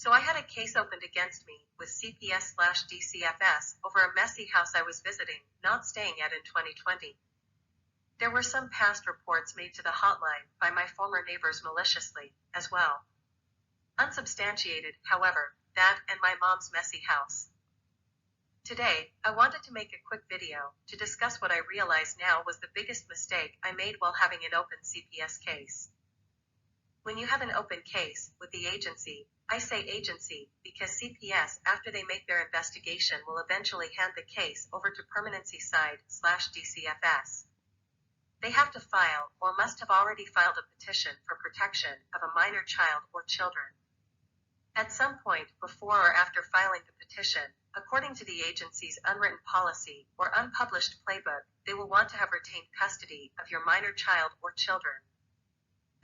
So I had a case opened against me with CPS/DCFS over a messy house I was visiting, not staying at in 2020. There were some past reports made to the hotline by my former neighbors maliciously, as well. Unsubstantiated, however, that and my mom's messy house. Today, I wanted to make a quick video to discuss what I realize now was the biggest mistake I made while having an open CPS case. When you have an open case with the agency, I say agency because CPS, after they make their investigation, will eventually hand the case over to permanency side/DCFS. They have to file or must have already filed a petition for protection of a minor child or children. At some point before or after filing the petition, according to the agency's unwritten policy or unpublished playbook, they will want to have retained custody of your minor child or children.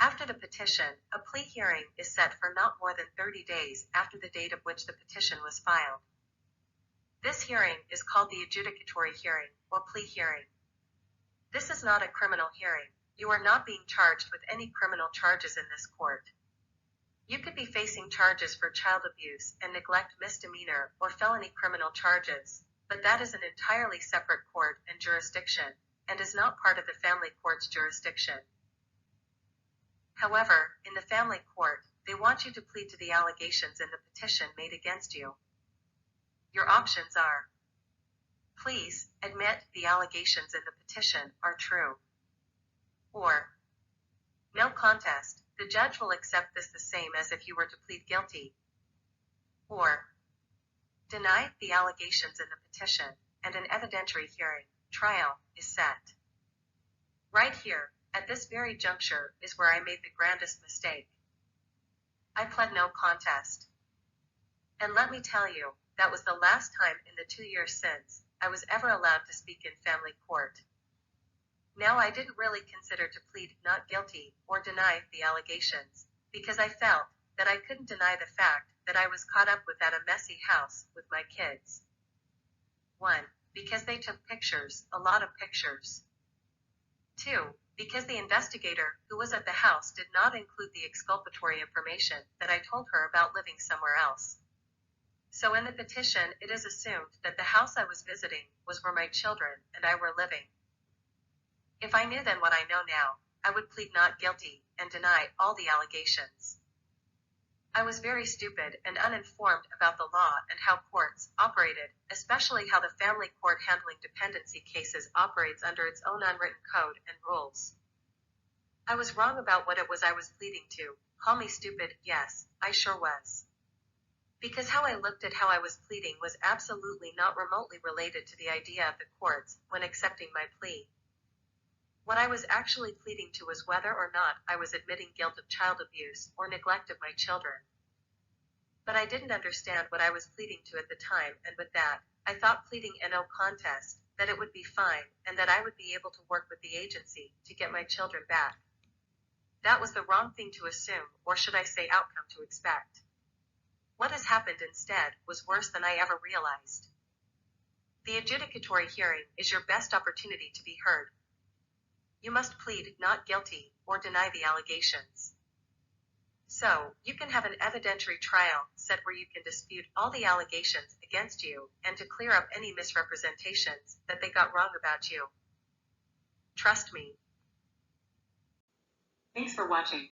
After the petition, a plea hearing is set for not more than 30 days after the date of which the petition was filed. This hearing is called the adjudicatory hearing or plea hearing. This is not a criminal hearing. You are not being charged with any criminal charges in this court. You could be facing charges for child abuse and neglect misdemeanor or felony criminal charges, but that is an entirely separate court and jurisdiction, and is not part of the family court's jurisdiction. However, in the family court, they want you to plead to the allegations in the petition made against you. Your options are: please admit the allegations in the petition are true, or no contest, the judge will accept this the same as if you were to plead guilty, or deny the allegations in the petition, and an evidentiary hearing, trial, is set. Right here, at this very juncture, is where I made the grandest mistake. I pled no contest. And let me tell you, that was the last time in the 2 years since I was ever allowed to speak in family court. Now, I didn't really consider to plead not guilty or deny the allegations, because I felt that I couldn't deny the fact that I was caught up with at a messy house with my kids. 1. Because they took pictures, a lot of pictures. 2. Because the investigator who was at the house did not include the exculpatory information that I told her about living somewhere else. So in the petition, it is assumed that the house I was visiting was where my children and I were living. If I knew then what I know now, I would plead not guilty and deny all the allegations. I was very stupid and uninformed about the law and how courts operated, especially how the family court handling dependency cases operates under its own unwritten code and rules. I was wrong about what it was I was pleading to. Call me stupid, yes, I sure was. Because how I looked at how I was pleading was absolutely not remotely related to the idea of the courts when accepting my plea. What I was actually pleading to was whether or not I was admitting guilt of child abuse or neglect of my children. But I didn't understand what I was pleading to at the time, and with that, I thought pleading no contest, that it would be fine, and that I would be able to work with the agency to get my children back. That was the wrong thing to assume, or should I say outcome to expect. What has happened instead was worse than I ever realized. The adjudicatory hearing is your best opportunity to be heard. You must plead not guilty or deny the allegations. So, you can have an evidentiary trial set where you can dispute all the allegations against you and to clear up any misrepresentations that they got wrong about you. Trust me. Thanks for watching.